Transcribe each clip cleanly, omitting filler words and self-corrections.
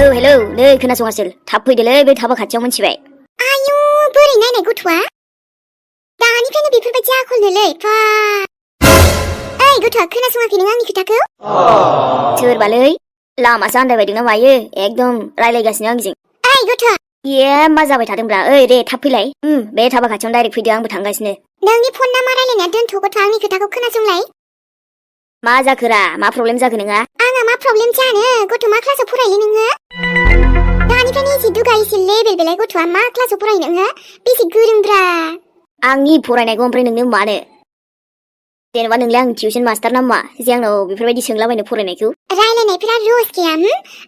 Hello नै खोनासङासो थाब फैदोलै बे थाबा खाथियाव मोनथिबाय आयु बोरै नायनाय गथ'आ दानिफ्रायनो बेफोरबायदि आखलनोलै फा ओइ गथ'आ खोनासङाखै नों आंनि खोथाखौ सोरबालै लामासो आन्दायबायदोंना मायो एकदम रायलायगासिनो आंजों ओइ गथ' ए मा जाबाय थादोंब्रा ओइ दे थाब फैलाय बे थाबा खाथियावनो डाइरेक्ट फैदो आंबो थांगासिनो नोंनि फन नामा रायलायनाया दोनथ' गथ' आंनि खोथाखौ खोनासंलाय मा जाखोरा मा प्रब्लेम जाखो नोंहा आंहा मा प्रब्लेम जानो गथ' मा क्लासाव फरायो नोङो दानिफ्रायनो एसे दुगा एसे लेबेल बेलाय गथ'आ मा क्लासाव फरायो नोङो बेसे गोरोंब्रा आंनि फरायनायखौ ओमफ्राय नोंनो मानो जेनेबा नोंलाय आं टिउसन मास्टार ना मा जे आंनाव बेफोरबायदि सोंलाबायनो फरायनायखौ रायलायनायफोरा रस गैया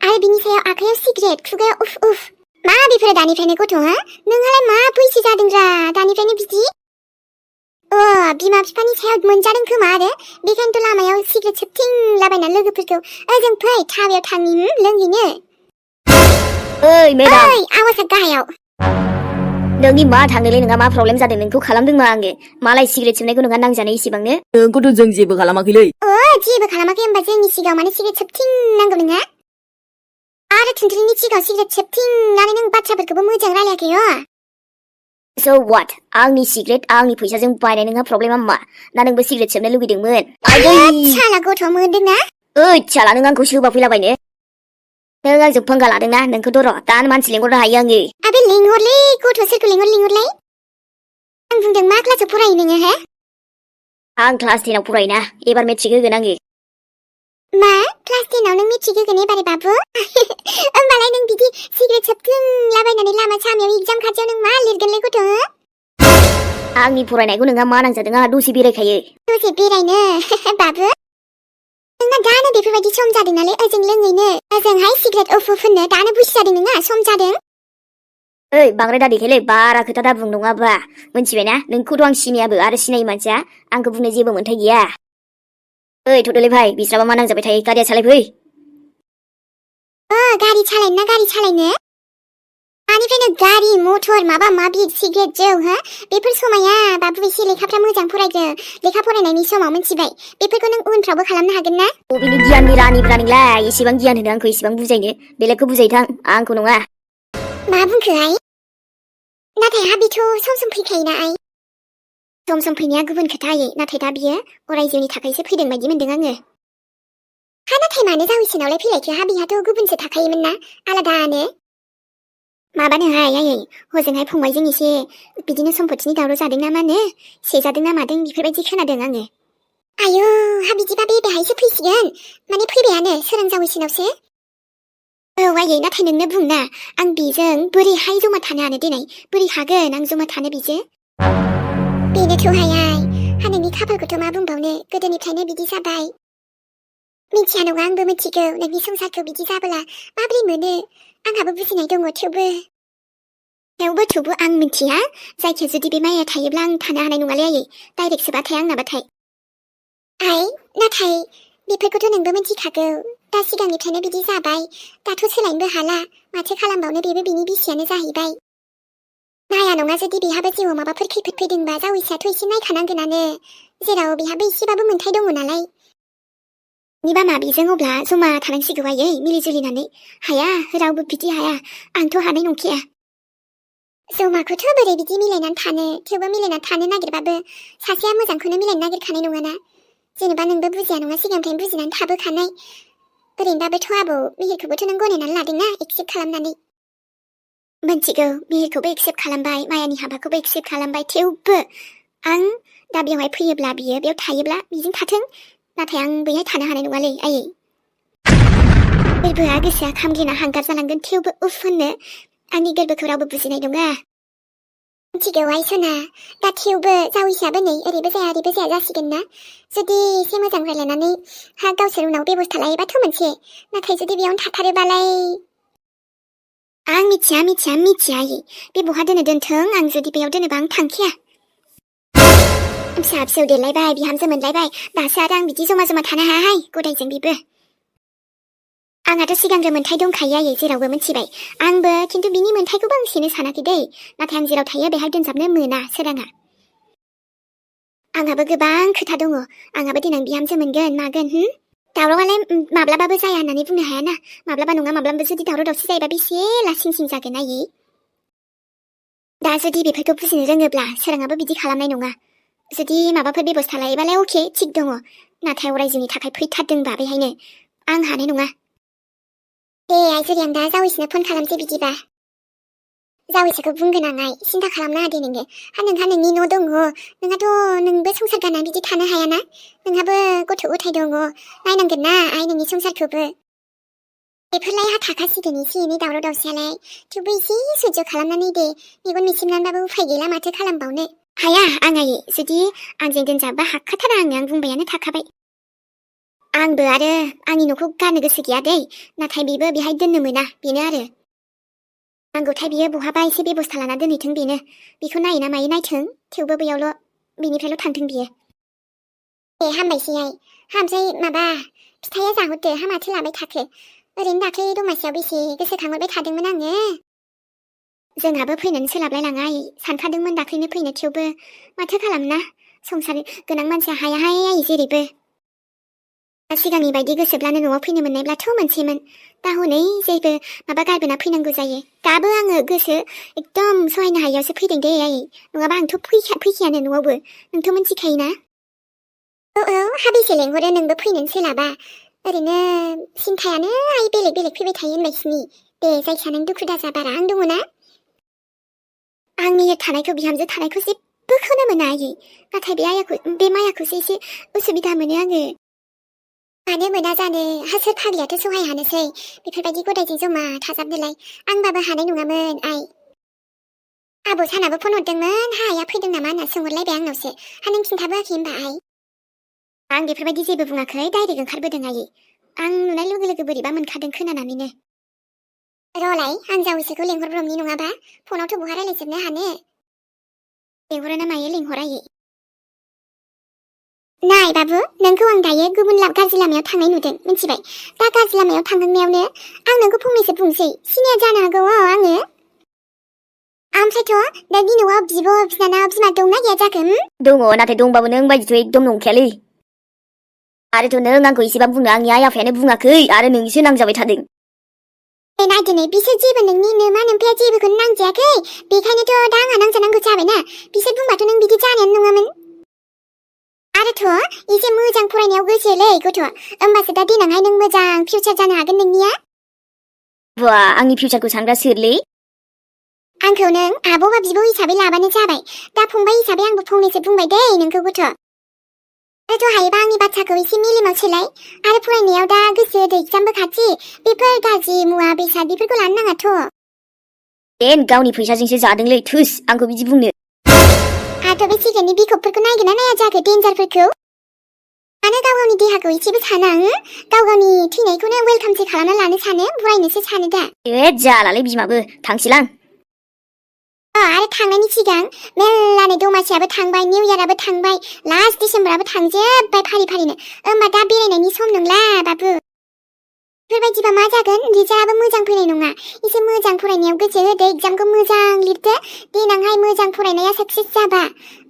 आरो बिनि सायाव आखायाव सिगारेट खुगायाव उफ उफ मा बेफोरो दानिफ्रायनो गथ' हा नोंहालाय मा बैसो जादोंब्रा दानिफ्रायनो बिदि बिमा बिफानि सायाव मोनजादों खोमा आरो बेखायनोथ' लामायाव सिगारेट सोबथिंलाबायना लोगोफोरखौ ओजों फै थाबायाव थांनि लोंहैनो ओइ मेडाम ओइ आवाजआ गाहायाव नोंनि मा थांदोंलै नोंहा मा प्रब्लेम जादों नोंखौ खालामदों मा आङो मालाय सिगारेट सोबनायखौ नोंहा नांजानो इसेबांनो नोंखौथ' जों जेबो खालामाखैलै जेबो खालामाखै होनबा जोंनि सिगाङाव माने सिगारेट सोबथिंनांगौ नोंहा आरो थुनथुलिनि सिगाङाव सिगारेट सोबथिंनानै नों बाथ्राफोरखौबो मोजां रायलायाखै So what? आंनि सिगारेट आंनि फैसाजों बायनाय नोंहा प्रब्लेमा मा ना नोंबो सिगारेट सोबनो लुगैदोंमोन साला गथ' मोनदोंना ओइ साला नों आंखौ सोबा फैलाबायनो नों आंजों पंगा लादोंना नोंखौथ' र' दानो मानसि लेंहरनो हायो आङो आबे लिंहरलै गथ' सोरखौ लिंहरलाय आं बुंदों मा क्लासाव फरायो नोङो हे आं क्लास 10आव फरायोना एबार मेट्रिक होगोन आङो मा क्लास 10आव नों मेट्रिक होगोन एबारे बाबु होमबालाय नों बिदि सिगारेट सोबथिंलाबायनानै लामा सामायाव एगजाम खाथियाव नों मा लिरगोनलै गथ' आंनि फरायनायखौ नोंहा मा नांजादों आंहा दसे बेरायखायो दसे बेरायनो बाबु नोंना दानो बेफोरबायदि सम जादों नालाय ओजों लोंहैनो ओजोंहाय सिगारेट उफ होननो दानो बुसि जादों नोंहा सम जादों ओइ बांद्राय दा देखायलै बारा खोथा दा बुं नङाबा मोनथिबायना नोंखौथ' आं सिनायाबो आरो सिनायै मानसिया आंखौ बुंनो जेबो मोन्थाय गैया ओइ थ'दोलै भाइ बिस्राबा मा नांजाबाय थायो गारिया सालायफै गारि सालायनो ना गारि सालायनो आनिफ्रायनो गारि मटर माबा माबि सिगारेट जौ हो बेफोर समाया बाबु एसे लेखाफ्रा मोजां फरायदो लेखा फरायनायनि समाव मोनथिबाय बेफोरखौ नों उनफ्रावबो खालामनो हागोन ना बबेनि गियाननि रानिब्रा नोंलाय एसेबां गियान होनो आंखौ एसेबां बुजायनो बेलेगखौ बुजायथां आंखौ नङा मा बुंखो आइ नाथाय हाबिथ' सम सम फैखायोना आइ सम सम फैनाया गुबुन खोथा आयै नाथाय दा बियो अराय जिउनि थाखायसो फैदों बायदि मोनदों आङो नाथाय मानो जावैसोनावलाय फैलायखो हाबिहाथ' गुबुनसो थाखायोमोन ना आलादानो माबानोहाय आयै हजोंहाय फंबायजों एसे बिदिनो सम्पतिनि दावराव जादों ना मानो सेजादों ना मादों बेफोरबायदि खोनादों आङो आयु हा बिदिबा बेहायसो फैसिगोन माने फैबायानो सोरां जावैसोनावसो आयै नाथाय नोंनो बुंना आं बेजों बोरैहाय जमा थानो हानो देनाय बोरै हागोन आं जमा थानो बेजों बेनोथ'हाय आइ हा नोंनि खाफालखौथ' मा बुंबावनो गोदोनिफ्रायनो बिदि जाबाय मिथिया नङा आंबो मिथिगौ नोंनि संसारखौ बिदि जाबोला माबोरै मोनो आंहाबो बुजिनाय दङ थेवबो आं मिथिया जायखिया जुदि बे माइया थायोब्ला आं थानो हानाय नङालै आयै डाइरेक्टसोबाथाय आंनाबाथाय आइ नाथाय बेफोरखौथ' नोंबो मिथिखागौ दा सिगांनिफ्रायनो बिदि जाबाय दाथ' सोलायनोबो हाला माथो खालामबावनो बेबो बिनि बिसियानो जाहैबाय नाया नङा जुदि बेहाबो जिउआव माबाफोर खैफोद फैदोंबा जावैसोआथ' एसे नायखानांगोनानो जेराव बेहाबो एसेबाबो मोन्थाय दङ नालाय निबा मा बेजों अब्ला जमा थानांसिगौ आयै मिलिजुलिनानै हाया रावबो बिदि हाया आंथ' हानाय नंखाया जमाखौथ' बोरै बिदि मिलायनानै थानो थेवबो मिलायनानै थानो नागिरबाबो सासेया मोजांखौनो मिलायनो नागिरखानाय नङाना जेनेबा नोंबो बुजिया नङा सिगांनिफ्रायनो बुजिनानै थाबोखानाय ओरैनोबाबोथ' आबौ मिहिरखौबोथ' नों गनायनानै लादोंना एक्सेप्ट खालामनानै मोनथिगौ मिहिरखौबो एक्सेप्ट खालामबाय मायानि हाबाखौबो एक्सेप्ट खालामबाय थेवबो आं दा बेवहाय फैयोब्ला बियो बेयाव थायोब्ला बिजों थाथों नाथाय आं बैहाय थानो हानाय नङालै आयै गोरबोआ गोसोआ खामग्लिना हांगार जालांगोन थेवबो उफ होननो आंनि गोरबोखौ रावबो बुजिनाय नङा मिथिगौ आइ सना दा थेवबो जावैसोआबो नै ओरैबो जाया जासिगोन ना जुदि एसे मोजां रायलायनानै हा गावसोर उनाव बेबस्था लायोबाथ' मोनसे नाथाय जुदि बेयावनो थाथारोबालाय आं मिथिया आयै बे बहा दोनथों आं जुदि बेयाव दोनोबा आं थांखाया फिसा फिसौ देरलायबाय बिहामजो मोनलायबाय दासो आरो आं बिदि जमा थानो हायाहाय गदायजों बेबो आंहाथ' सिगांग्रो मोन्थाय दंखायो आयै जेरावबो मिथिबाय आंबो खिन्थु बिनि मोन्थायखौबो आं सेनो सानाखै दै नाथाय आं जेराव थायो बेहाय दोनजाबनो मोना सोराङा आंहाबो गोबां खोथा दङ आंहाबो देनां बिहामजो मोनगोन मागोन दावरावआलाय माब्लाबाबो जाया होननानै बुंनो हायाना माब्लाबा नङा माब्लाबा जुदि दावराव दावसि जायोबा बेसे लासिं सिं जागोन आयै दा जुदि बेफोरखौ बुजिनो रोङोब्ला सोराङाबो बिदि खालामनाय नङा जुदि माबाफोर बेबस्था लायोबालाय अके थिग दङ नाथाय अरायजोंनि थाखाय फैथारदोंबा बेहायनो आं हानाय नङा दे आइजोरि आं दा जावैसोनो फन खालामसै बिदिबा जावैसोखौ बुंगोन आं आइ सिन्था खालामनाङा दे नोङो नोंहा नोंनि न' दङ नोंहाथ' नोंबो संसार गारनानै बिदि थानो हायाना नोंहाबो गथ' गथाय दङ नायनांगोन ना आइ नोंनि संसारखौबो बेफोरलाय हा थाखासिगोन एसे एनै दावराव दावसियालाय थेवबो एसे सैज्य खालामनानै दे मेगन मिसिमनानैबाबो उफाय गैला माथो खालामबावनो हाया आं आयै जुदि आंजों दोनजाबा हाखाथारा आं बुंबायानो थाखाबाय आंबो आरो आंनि न'खौ गारनो गोसो गैया दै नाथाय बेबो बेहाय दोननो मोना बेनो आरो नांगौथाय बियो बहाबा एसे बेबस्था लाना दोनहैथों बेनो बेखौ नायो ना मायो नायथों थेवबो बेयावल' बेनिफ्रायल' थांथों बियो दे हामबायसै आइ हामसै माबा फिथाइया जाहरदो हा माथो लाबाय थाखो ओरैनो दाख्लै दमासियाव बेसे गोसोखांहरबाय थादोंमोन आङो जोंहाबो फैनोनो सोलाबलायलाङा आइ सानखादोंमोन दाख्लैनो फैनो थेवबो माथो खालामना संसार गोनां मानसिया हायाहाय आइ जेरैबो सिगांनि बायदि गोसोब्लानो न'आव फैनो मोननायब्लाथ' मोनसेमोन दा हनै जेबो माबा गारबोना फैनांगौ जायो दाबो आङो गोसो एकदम सहायनो हायियावसो फैदों दे आइ नङाबा आंथ' फैखायानो न'आवबो नोंथ' मिथिखायोना औ हाबैसे लेंहरो नोंबो फैनोनो सोलाबा ओरैनो सिन्थायानो आइ बेलेग बेलेग फैबाय थायो होनबायसिनि दे जायखिया नों दुखु दाजा बारा आं दङ ना आंनि थानायखौ बिहामजो थानायखौ जेबोखौनो मोना आयै नाथाय बे मायाखौसो एसे उसुबिदा मोनो आङो मानो मोना जानो हासोर फाग्लियाथ' सहाय हानोसै बेफोरबायदि गदायजों जमा थाजाबनोलाय आंबाबो हानाय नङामोन आइ आबौ सानाबो फन हरदोंमोन हाया फैदों नामा होनना सोंहरलायबाय आंनावसो हा नों खिन्थाबोआखै होनबा आइ आं बेफोरबायदि जेबो बुङाखै डाइरेक्ट ओंखारबोदों आयै आं नुनाय लोगो लोगो बोरैबा मोनखादों खोनानानैनो र'लाय आं जावैसोखौ लेंहरब्रबनि नङाबा फनावथ' बहा रायलायजोबनो हानो लेंहरो ना मायो लेंहर आयै नाय बाबु नोंखौ आं दायो गुबुन गाज्रि लामायाव थांनाय नुदों मिथिबाय दा गाज्रि लामायाव थांहांनायावनो आं नोंखौ फंनैसो बुंसै सिनाया जानो हागौ आङो ओमफ्रायथ' नोंनि न'आव बिब' बिनानाव बिमा दंना गैया जाखो दङ नाथाय दंबाबो नों बायदिथ' एकदम नंखायालै आरोथ' नों आंखौ एसेबां बुंनो आंनि आइ आफायानो बुङाखै आरो नोंसो नांजाबाय थादों नायदो नै बिसोर जेबो नोंनि नोमा नोम्फाया जेबोखौनो नांजायाखै बेखायनोथ' दा आंहा नांजानांगौ जाबायना बिसोर बुंबाथ' नों बिदि जानायानो नङामोन आरोथ' एसे मोजां फरायनायाव गोसोलै गथ' होमबासो दा देनांहाय नों मोजां फिउचार जानो हागोन नोंनिया बुआ आंनि फिउचारखौ सानग्रा सोरलै आंखौ नों आब'बा बिब' हिसाबै लाबानो जाबाय दा फंबाय हिसाबै आंबो फंनैसो बुंबाय दै नोंखौ गथ' आरोथ' हायोबा आंनि बाथ्राखौ एसे मेलेमाव सोलाय आरो फरायनायाव दा गोसो होदो एगजामबो खाथि बेफोर गाज्रि मुवा बेसाद बेफोरखौ लानो नाङाथ' गावनि फैसाजोंसो जादोंलै थुस आंखौ बिदि बुंनो आंथ' बे सिगांनि बिखबफोरखौ नायगोन ना नाया जाखो डेन्जारफोरखौ मानो गाव गावनि देहाखौ एसेबो साना गाव गावनि थैनायखौनो वेलकामसो खालामना लानो सानो बरायनोसो सानो दा जालालै बिमाबो थांसैलां आरो थांनायनि सिगां मेल्लानो दमासियाबो थांबाय निउ इयाराबो थांबाय लास्ट डिसेम्बराबो थांजोब्बाय फारि फारिनो होमबा दा बेरायनायनि सम नंला बाबु बेफोरबायदिबा मा जागोन रिजाल्टआबो मोजां फैनाय नङा एसे मोजां फरायनायाव गोसो होदो एगजामखौ मोजां लिरदो देनांहाय मोजां फरायनाया साक्सेस जाबा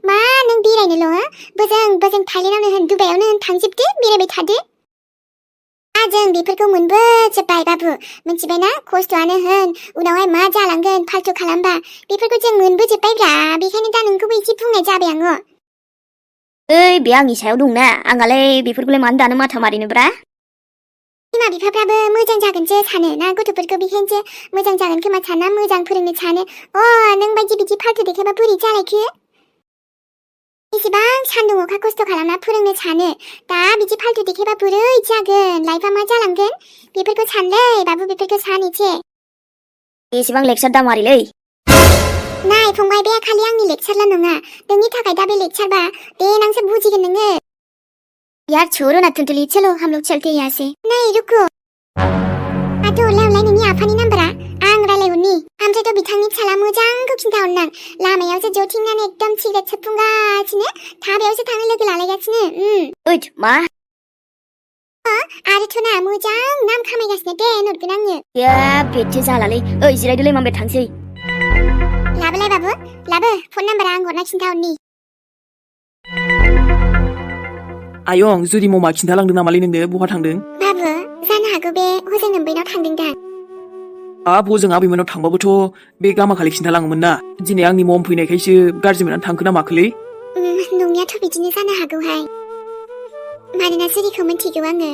मा नों बेरायनोल' बोजों थाइलेन्डआवनो होन दुबाइयावनो होन थांजोबदो बेरायबाय थादो जों बेफोरखौ मोनबोजोब्बाय बाबु मिथिबायना खस्थ'आनो होन उनावहाय मा जालांगोन फाल्तु खालामबा बेफोरखौ जों मोनबोजोब्बायब्रा बेखायनो दा नोंखौबो एसे बुंनाय जाबाय आङो बे आंनि सायाव दंना आंहालाय बेफोरखौलाय मानो दानो माथा मारिनोब्रा बिमा बिफाफ्राबो मोजां जागोनसो सानो ना गथ'फोरखौ बेखायनोसो मोजां जागोन खोमा साना मोजां फोरोंनो सानो नों बायदि बिदि फाल्तु देखायबा बोरै जालायखो एसेबां सान्दुं अखा खस्थ' खालामना फोरोंनो सानो दा बिदि फाल्तु देखायबा बोरै जागोन लाइफआ मा जालांगोन बेफोरखौ सानलै बाबु बेफोरखौ सान एसे एसेबां लेक्सार दामारिलै नाय फंबाय बे खालि आंनि लेक्सारल' नङा नोंनि थाखाय दा बे लेक्सारबा देनांसो बुजिगोन नोङो यार छोड़ो ना टुनटुली चलो हम लोग चलते हैं यहाँ से नहीं रुको हरलाय नोंनि आफानि नाम्बारा आं रायलायहरनि ओमफ्रायथ' बिथांनि फिसाला मोजांखौ खिन्थाहरनां लामायावसो जथिंनानै एकदम सिगारेट सोबफुंगासिनो थाबायावसो थांनो लोगो लालायगासिनो मा आरोथ' ना मोजां नाम खामायगासिनो दे हरगोन आङो बेथो जालालै जिरायदोलै मामबे थांसै लाबोलाय बाबु लाबो फन नाम्बारा आं हरना खिन्थाहरनि आयं जुरि ममा खिन्थालांदों नामालै नोंनो बहा थांदों? बाबु जानो हागौ बे हजों नोम्बैनाव थांदोंदां। हाब हजों आबैमोनाव थांबाबोथ' बे गामाखालि खिन्थालाङोमोन ना। दिनै आंनि मम फैनायखायसो गाज्रि मोननानै थांखो ना माखोलै? नंनायाथ' बिदिनो जानो हागौहाय। मानोना जुरिखौ मिन्थिगौ आङो।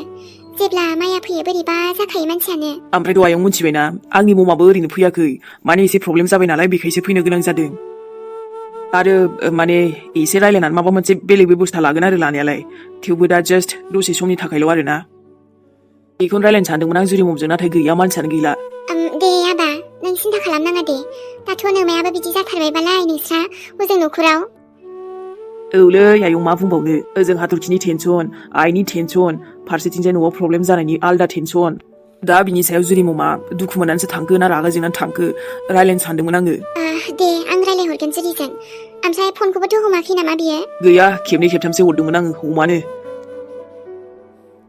जेब्ला माइया फैयो बोरैबा जाखायो मानसियानो। ओमफ्रायथ' आयं मिन्थिबायना आंनि ममाबो ओरैनो फैयाखै। माने एसे प्रब्लेम जाबाय नालाय बेखायसो फैनो गोनां जादों। आरो माने एसे रायलायनानै माबा मोनसे बेलेग बेबस्था लागोन आरो लानायालाय। थेवबो दा जास्ट दसे समनि थाखायल' आरोना। बेखौनो रायलायनो सानदोंमोन आं जुरि ममजों नाथाय गैया मानसियानो गैला। दे आबा नों सिन्था खालामनाङा दे। दाथ' नोमायाबो बिदि जाथारबायबालाय नोंस्रा हजों न'खराव। औलै आयं मा बुंबावनो ओजों हाथरखिनि टेनसन, आइनि टेनसन, फारसेथिंजाय न'आव प्रब्लेम जानायनि आलदा टेनसन। दा बिनि सायाव जुरि ममा दुखु मोननानैसो थांखो ना रागा जोंनानै थांखो रायलायनो सानदोंमोन आङो। दे आं रायलायहरगोन जुरिजों। ओमफ्राय फनखौबोथ' हमाखै नामा बियो? गैया खेबनै खेबथामसो हरदोंमोन आङो हमानो।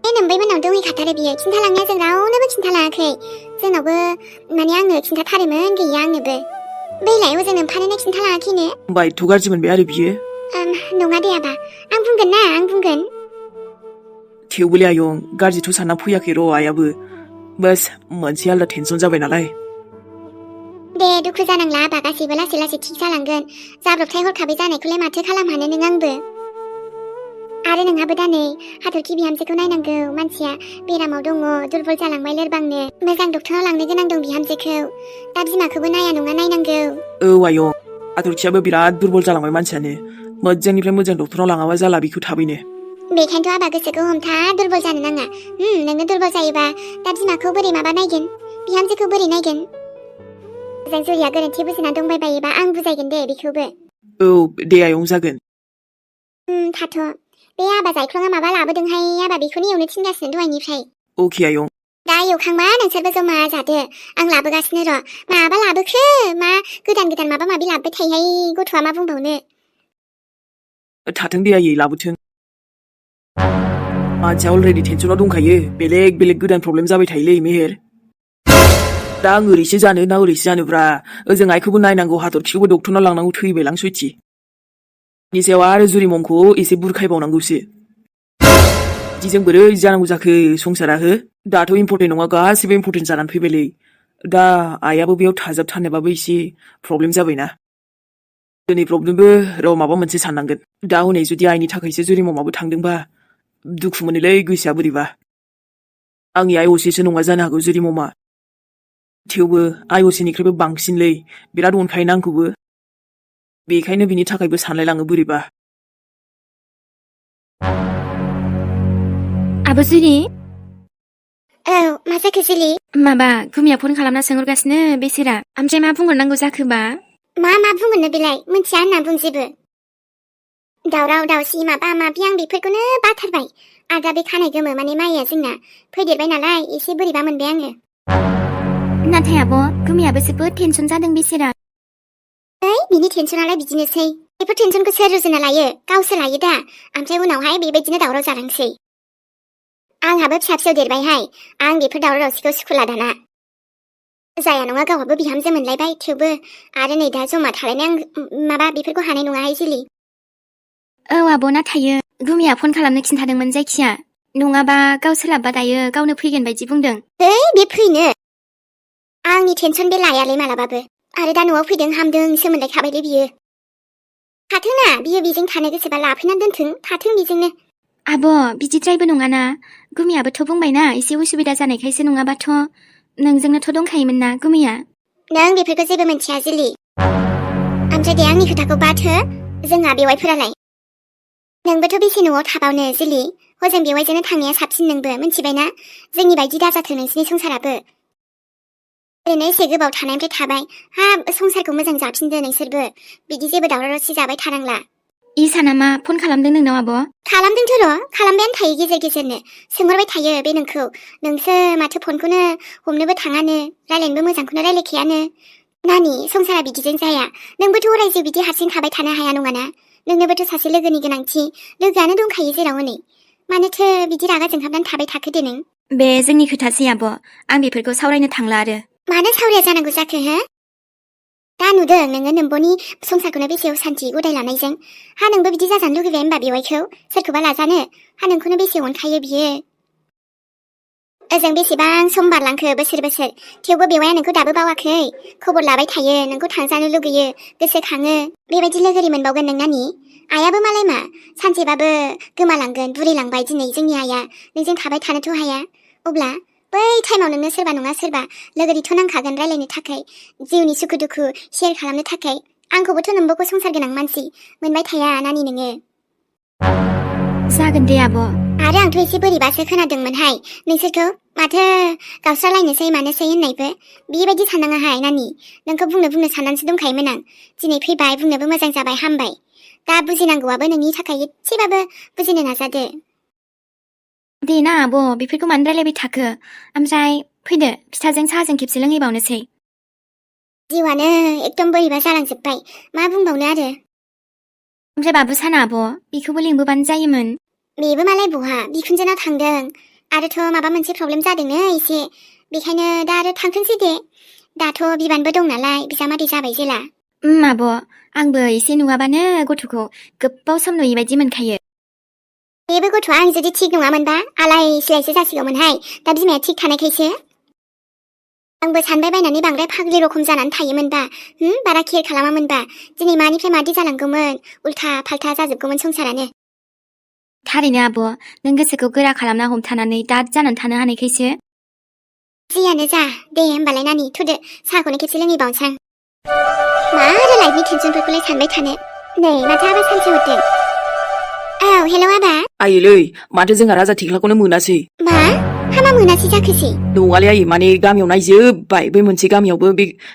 बे नोम्बैमोननाव दंहैखाथारो बियो। खिन्थालांनाया जों रावनोबो खिन्थालाङाखै। जोंनावबो माने आंनो खिन्थाथारोमोन गैया आंनोबो। बैलाय हजों नोम्फानोनो खिन्थालाङाखैनो। होमबा एथ' गाज्रि मोनबाय आरो बियो? नङा दे आबा आं बुंगोन ना आं बुंगोन। थेवबोलै आयं गाज्रिथ' सानना फैयाखै र' आइयाबो। बास मोनसे आलदा टेनसन जाबाय नालाय। दे दुखु जानांला आबा गासैबो लासै लासै थिग जालांगोन। जाब्रबथाय हरखाबै जानायखौलाय माथो खालामहानो नों आंबो। आरो नोंहाबो दा नै हाथरखि बिहामजोखौ नायनांगौ। मानसिया बेरामाव दङ दुरबल जालांबाय लोरबांनो। मोजां डक्टराव लांनो गोनां दं बिहामजोखौ। दा बिमाखौबो नाया नङा नायनांगौ। औ आयं हाथरखियाबो बिराद दुरबल जालांबाय मानसियानो। मोजांनिफ्राय मोजां डक्टराव लाङाबा जाला बेखौ थाबैनो। बेखायनोथ' आबा गोसोखौ हमथा दुरबल जानो नाङा। नोङो दुरबल जायोबा दा बिमाखौ बोरै माबा नायगोन बिहामजोखौ बोरै नायगोन? जों जुलिया गोरोन्थि बुजिना दंबाय बायोबा आं बुजायगोन दे बेखौबो। औ दे आयं जागोन। थाथ' बे आबा जायख्लङा माबा लाबोदोंहाय आबा बेखौनो एवनो थिनगासिनो दहायनिफ्राय। अके आयं। दा एवखांबा नोंसोरबो जमा जादो। आं लाबोगासिनो र'। माबा लाबोखो मा गोदान गोदान माबा माबि लाबोबाय थायोहाय गथ'आ मा बुंबावनो। थाथों दे आयै लाबोथों। मानसिया अलरेडि टेनसनाव दंखायो बेलेग बेलेग गोदान प्रब्लेम जाबाय थायोलै मेहेर। दा आं ओरैसो जानो ना ओरैसो जानोब्रा। ओजों आइखौबो नायनांगौ हाथरखिखौबो डक्टरनाव लांनांगौ थैबायलां सयथि। नि सायाव आरो जुरि ममखौ एसे बुरखायबावनांगौसो। बिदिजों बोरै जानांगौ जाखो संसारा हो? दाथ' इम्परटेन्ट नङा गासिबो इम्परटेन्ट जानानै फैबायलै। दा आइयाबो बेयाव थाजाबथारनोबाबो एसे प्रब्लेम जाबायना। दिनै प्रब्लेमबो र' माबा मोनसे साननांगोन। दा हनै जुदि आइनि थाखायसो जुरि ममाबो थांदोंबा दुखु मोनोलै गोसोआ बोरैबा। आंनि आइ असेसो नङा जानो हागौ जुरि ममा। थेवबो आइ असेनिख्रुइबो बांसिनलै बिराद अनखायोना आंखौबो। बेखायनो बिनि थाखायबो सानलायलाङो बोरैबा। आब' जुलि औ मा जाखो जुलि? माबा गुमिया फन खालामना सोंहरगासिनो बेसेरा। ओमफ्राय मा बुंहरनांगौ जाखोबा? मा बुंगोननो बेलाय मोनथिया होनना बुंजेबो। दावराव दावसि माबा माबि आं बेफोरखौनो बाथारबाय। आरो दा बे खानाय गोमो माने माइया जोंना फैदेरबाय नालाय एसे बोरैबा मोनबाय आङो। नाथाय आब' गुमियाबो जोबोद टेनसन जादों बेसेरा। बिनि टेनसनालाय बिदिनोसै। बेफोर टेनसनखौ सोर रुजुना लायो? गावसो लायो दा। ओमफ्राय उनावहाय बेबायदिनो दावराव जालांसै। आंहाबो फिसा फिसौ देरबायहाय। आं बेफोर दावराव दावसिखौ सुखुला दाना। जाया नङा गावहाबो बिहामजो मोनलायबाय थेवबो आरो नै दा जमा थालायनाय आं माबा बेफोरखौ हानाय नङाहाय जुलि। औ आब' नाथायो गुमिया फन खालामनो खिन्थादोंमोन जायखिया। नङाबा गाव सोलाबबा दायो गावनो फैगोन बायदि बुंदों। बे फैनो आंनि टेनसन बे लायालै मालाबाबो। आरो दा न'आव फैदों हामदों सोमोन्दै खाबायलै बियो। थाथोंना बियो बेजों थानो गोसोबा लाफैना दोनथों थाथों बेजोंनो। आब' बिदिद्रायबो नङाना। गुमियाबोथ' बुंबायना एसे उसुबिदा जानायखायसो नङाबाथ' नोंजोंनोथ' दंखायोमोन ना गुमिया। नों बेफोरखौ जेबो मिन्थिया जुलि। ओमफ्राय दे आंनि खोथाखौ बाथो। जोंहा बेवाइफोरालाय नोंबोथ' बेसे न'आव थाबावनो जुलि। हजों बेवाइजोंनो थांनाया साबसिन नोंबो मिन्थिबायना। जोंनि बायदि दाजाथों नोंसिनि संसाराबो। ओरैनो एसे गोबाव थानायनिफ्राय थाबाय। संसारखौ मोजां जाफिनदो नोंसोरबो। बिदि जेबो दावराव दावसि जाबाय थानांला। इसाना मा फन खालामदों नोंनाव आब'? खालामदोंथ' र' खालामबायानो थायो गेजेर गेजेरनो। सोंहरबाय थायो बे नोंखौ। नोंसो माथो फनखौनो हमनोबो थाङानो रायलायनोबो मोजांखौनो रायलायखायानो। नानि संसारा बिदिजों जाया। नोंबोथ' अरायजों बिदि हारसिं थाबाय थानो हाया नङाना। नोंनोबोथ' सासे लोगोनि गोनांथि। लोगोआनो दंखायो जेराव हनै। मानोथो बिदि रागा जोंहाबनानै थाबाय थाखो दे नों? बे जोंनि खोथासै आब'। आं बेफोरखौ सावरायनो थांला आरो। मानो सावराया जानांगौ जाखो हो? दा नुदों नोङो नोम्ब'नि संसारखौनो बेसे सान्थि उदाय लानायजों हा नोंबो बिदि जाजानो लुगैबाय होमबा बेवाइखौ सोरखौबा लाजानो हा नोंखौनो बेसे अनखायो बियो ओजों बेसेबां सम बारलांखो बोसोर थेवबो बेवाइया नोंखौ दाबो बावाखै खबर लाबाय थायो नोंखौ थांजानो लुगैयो गोसोखाङो बेबायदि लोगोरि मोनबावगोन नों नानि आइयाबो मालाय मा सानसेबाबो गोमालांगोन बुरैलांबाय दिनै जोंनि आइया नोंजों थाबाय थानोथ' हाया अब्ला बै टाइमाव नोंनो सोरबा नङा सोरबा लोगोरिथ' नांखागोन रायलायनो थाखाय जिउनि सुखु दुखु शेयार खालामनो थाखाय आंखौबोथ' नोम्ब'खौ संसार गोनां मानसि मोनबाय थाया नानि नोङो जागोन दे आब' आरो आंथ' एसे बोरैबासो खोनादोंमोनहाय नोंसोरखौ माथो गावस्रालायनोसै मानोसै होननायबो बेबायदि साननाङाहाय नानि नोंखौ बुंनो साननानैसो दंखायोमोन आं दिनै फैबाय बुंनोबो मोजां जाबाय हामबाय दा बुजिनांगौआबो नोंनि थाखाय एसेबाबो बुजिनो नाजादो दे ना आब' बेफोरखौ मानो रायलायबाय थाखो ओमफ्राय फैदो फिथाजों साहाजों खेबसे लोंहैबावनोसै जिउआनो एकदम बोरैबा जालांजोब्बाय मा बुंबावनो आरो ओमफ्राय बाबु साना आब' बेखौबो लिंबोबानो जायोमोन बेबो मालाय बहा बिखुनजोनाव थांदों आरोथ' माबा मोनसे प्रब्लेम जादोंनो एसे बेखायनो दा आरो थांथोंसै दे दाथ' बिबानबो दं नालाय बिजामादै जाबाय जेला आब' आंबो एसे नुवाबानो गथ'खौ गोबाव सम नुयै बायदि मोनखायो बेबो गथ'आ आं जुदि थिग नङामोनबा आलाय सिलायसो जासिगौमोनहाय दा बिमाया थिग थानायखायसो आंबो सानबाय बायनानै बांद्राय फाग्लि रखम जानानै थायोमोनबा बारा केयार खालामामोनबा दिनै मानिफ्राय मादि जालांगौमोन उल्था फाल्था जाजोबगौमोन संसारानो थारैनो आब' नों गोसोखौ गोरा खालामना हमथानानै दाद जानानै थानो हानायखायसो जियानो जा दे होमबालाय नानि थुदो साहाखौनो खेबसे लोंहैबावनोसै आं मा आरो लाइफनि टेनसनफोरखौलाय सानबाय थानो नै माथो आबा सानसे हरदों औ हेल' आबा आइलै माथो जोंहा राजा थेख्लाखौनो मोनासै मा हामा मोनासै जाखोसै नङालै आइ माने गामियाव नायजोबबाय बै मोनसे गामियावबो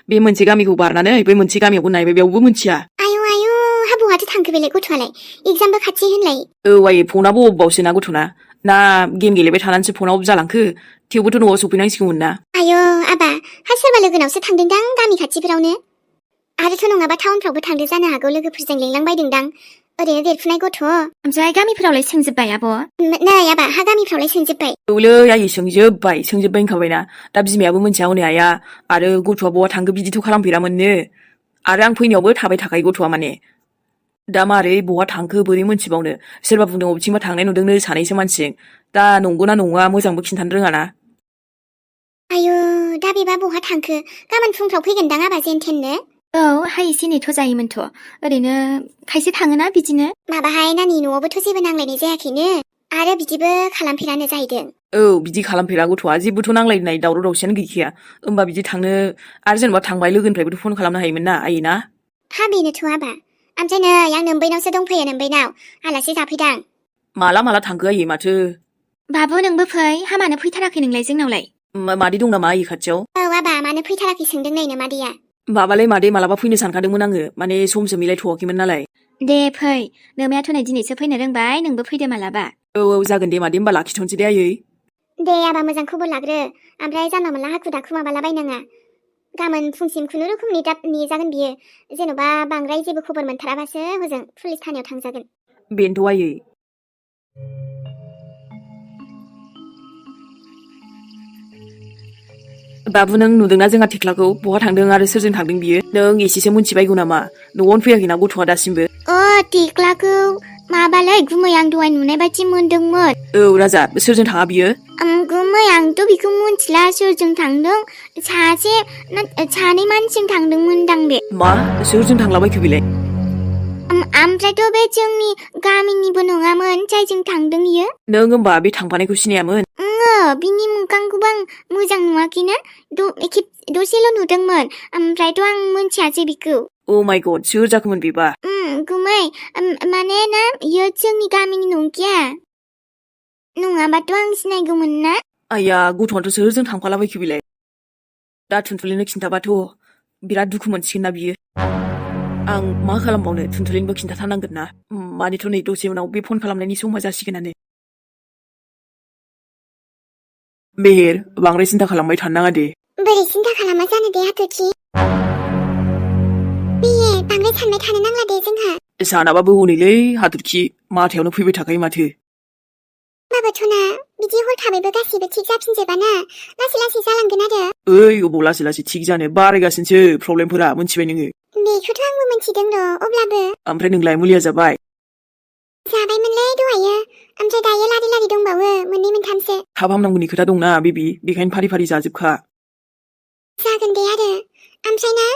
बे मोनसे गामिखौ बारनानै बै मोनसे गामियावबो नायबाय बेयावबो मोनथिया आयु हाबुआथ' थांखो बेलाय गथ'आलाय एगजामबो खाथि होनलाय औ आइ फनाबो अफबावसो ना गथ'ना ना गेम गेलेबाय थानानैसो फनाव अफ जालांखो थेवबोथ' न'आव सफैनांसिगौमोन ना आयु आबा हा सोरबा लोगोनावसो थांदोंदां गामि खाथिफोरावनो आरोथ' नङाबा टाउनफ्रावबो थांदो जानो हागौ लोगोफोरजों लिंलांबायदोंदां ओरैनो देरफुनाय गथ' ओमफ्राय गामिफोरावलाय सोंजोबबाय आब' नै आबा हा गामिफ्रावलाय सोंजोबबाय औलै आइ सोंजोबबाय होनखाबायना दा बिमायाबो मोनथिया हनै आइया आरो गथ'आ बहा थांखो बिदिथ' खालामफेरामोननो आरो आं फैनायावबो थाबाय थाखायो गथ'आ माने दा मारै बहा थांखो बोरै मोनथिबावनो सोरबा बुंदों बबेथिंबा थांनाय नुदोंनो सानैसो मानसिजों दा नंगौना नङा मोजांबो खिन्थानो रोङाना आयु दा बेबा बहा थांखो गाबोन फुंफ्राव फैगोनदां आबा जेनथेननो औ हाय एसे नेथ' जायोमोनथ' ओरैनो खायसे थाङोना बिदिनो माबाहाय नानि न'आवबोथ' जेबो नांलायनाय जायाखैनो आरो बिदिबो खालामफेरानो जाहैदों औ बिदि खालामफेरा गथ'आ जेबोथ' नांलायनाय दावराव दावसियानो गैखाया होमबा बिदि थांनो आरो जेनेबा थांबाय लोगोनिफ्रायबोथ' फन खालामनो हायोमोन ना आइ ना हा बेनोथ' आबा ओमफ्राय नै आं नोम्बैनावसो दंफैयो नोम्बैनाव आलासि जाफैदां माला थांखो आइ माथो बाबु नोंबो फै हामानो फैथाराखै नोंलाय जोंनावलाय मादै दं नामा आइ खाथियाव औ आबा मानो फैथाराखै सोंदों नै नोमादैया माबालाय मादै मालाबा फैनो सानखादोंमोन आङो माने समसो मिलायथ'वाखैमोन नालाय दे फै नोमायाथ' नै दिनैसो फैनो रोंबाय नोंबो फैदो मालाबा औ जागोन दे मादै होमबा लाखिथ'नोसै दे आयै दे आबा मोजां खबर लाग्रो ओमफ्राय जानला मोनला हाखु दाखु माबालाबायनाङा गाबोन फुंसिम खुनुरुखुम नेजागोन बियो जेन'बा बांद्राय जेबो खबर मोनथाराबासो हजों पुलिस थानायाव थांजागोन बेनोथ' आयै बाबु नों नुदोंना जोंहा थेख्लाखौ बहा थांदों आरो सोरजों थांदों बियो नों एसेसो मोनथिबायगौ नामा न'आवनो फैयाखैना गथ'आ दासिमबो अ थेख्लाखौ माबालै गुमै आं दहाय नुनाय बायदि मोनदोंमोन औ राजा सोरजों थाङा बियो गुमै आंथ' बेखौ मिथिला सोरजों थांदों सानै मानसिजों थांदोंमोनदां बे मा सोरजों थांलाबायखो बेलाय ओमफ्रायथ' बे जोंनि गामिनिबो नङामोन जायजों थांदों इयो नों होमबा बे थांफानायखौ सिनायामोन बिनि मोखांखौबो आं मोजां नुवाखैना दसेल' नुदोंमोन ओमफ्रायथ' आं मोनथियासै बिखौ अ माइ गड सोर जाखोमोन बेबा गुमै माने ना इयो जोंनि गामिनि नंखाया नङाबाथ' आं सिनायगौमोन ना आइया गथ'आथ' सोरजों थांफालाबायखो बेलाय दा थुनथुलिनो खिन्थाबाथ' बिराद दुखु मोनसिगोन ना बियो आं मा खालामबावनो थुनथुलिनोबो खिन्थाथारनांगोन ना मानिथ' नै दसे उनाव बे फन खालामनायनि समा जासिगोनानो मेहेर बांद्राय सिन्था खालामबाय थानो नाङा दे बोरै सिन्था खालामा जानो दे हाथरखि मेहेर बांद्राय सानबाय थानो नांला दे जोंहा सानाबाबो हनैलै हाथरखि माथायावनो फैबाय थाखायो माथो अब्लाबोथ'ना बिदि हरखाबैबो गासिबो थिग जाफिनजोबाना लासै लासै जालांगोन आरो ओइ अबाव लासै लासै थिग जानो बारायगासिनोसो प्रब्लेमफोरा मोनथिबाय नोङो बेखौथ' आंबो मोनथिदों र' अब्लाबो ओमफ्राय नोंलाय मुलिया जाबाय जाबायमोनलै दहायो ओमफ्राय दायो लारि लारि दंबावो मोननै मोनथामसो थाब हामनांगौनि खोथा दंना बेबि बेखायनो फारि फारि जाजोबखा जागोन दे आरो ओमफ्राय ना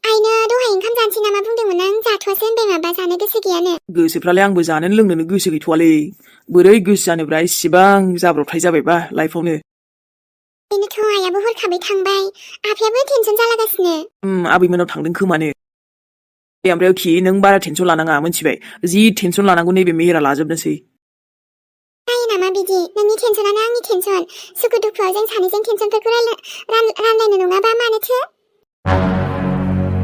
आइनो दहाय ओंखाम जानोसै नामा बुंदोंमोन आं जाथ'वासै होनबाय माबा जानो गोसो गैयानो गोसोफ्रालाय आंबो जानोनो लोंनोनो गोसो गैथ'वालै बोरै गोसो जानोब्रा इसिबां जाब्रबथाय जाबायबा लाइफआवनो बेनोथ' आइयाबो हरखाबै थांबाय आफायाबो टेनसन जालागासिनो आबैमोनाव थांदों खोमानो दे ओमफ्राय खि नों बारा टेनसन लानाङा मोनथिबाय जि टेनसन लानांगौ नैबे मेहेरा लाजोबनोसै जायो नामा बिदि नोंनि टेनसनानो आंनि टेनसन सुखु दुखुआव जों सानैजों टेनसनफोरखौ रानलायनो नङाबा मानोथो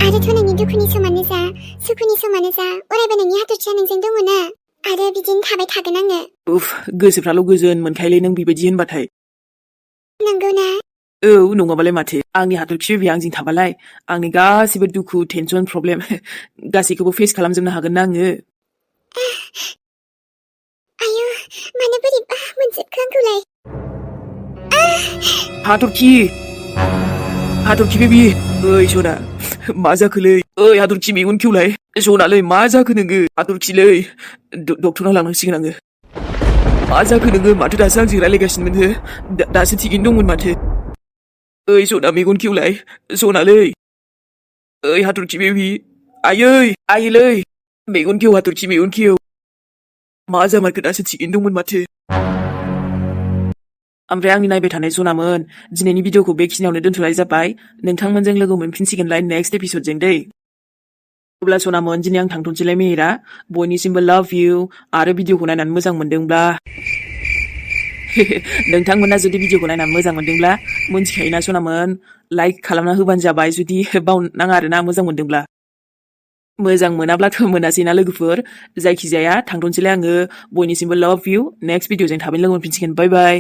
आरोथ' नोंनि दुखुनि समानो जा सुखुनि समानो जा अरायबो नोंनि हाथरखिया नोंजों दङ ना आरो बिदिनो थाबाय थागोन आङो उफ गोसोफ्राल' गोजोन मोनखायोलै नों बेबायदि होनबाथाय नंगौना औ नङाबालाय माथो आंनि हाथरखि बेबि आंजों थाबालाय आंनि गासिबो दुखु टेनसन प्रब्लेम गासैखौबो फेस खालामजोबनो हागोन ना आङो आयु मानो बोरैबा मोनजोबखो आंखौलाय हाथरखि हाथरखि बेबि ओइ सना मा जाखोलै ओइ हाथरखि मेगन खेवलाय सनालै मा जाखो नोङो हाथरखिलै डक्टरनाव लांनांसिगोन आङो मा जाखो नोङो माथो दासो आंजों रायलायगासिनोमोन हो दासो थिगैनो दंमोन माथो ओइ सना मेगन खेवलाय सनालै ओइ हाथरखि बेबि आयै आइलै मेगन खेव हाथरखि मेगन खेव मा जामारखो दासो थिगैनो दंमोन माथो ओमफ्राय आंनि नायबाय थानाय सनामोन दिनैनि भिडिअखौ बेखिनियावनो दोनथ'नाय जाबाय नोंथांमोनजों लोगो मोनफिनसिगोनलाय नेक्स्ट एपिसडजों दै अब्ला सनामोन दिनै आं थांथ'नोसैलाय मेहेरा बयनिसिमबो लाभ इउ आरो भिडिअखौ नायनानै मोजां मोनदोंब्ला नोंथांमोना जुदि भिडिअखौ नायनानै मोजां मोनदोंब्ला मोनथिखायोना सनामोन लाइक खालामना होबानो जाबाय जुदि बावनाङा आरोना मोजां मोनदोंब्ला मोजां मोनाब्लाथ' मोनासैना लोगोफोर जायखिजाया थांथ'नोसैलाय आङो बयनिसिमबो लाभ इउ नेक्स्ट भिडिअजों थाबैनो लोगो मोनफिनसिगोन बाय बाय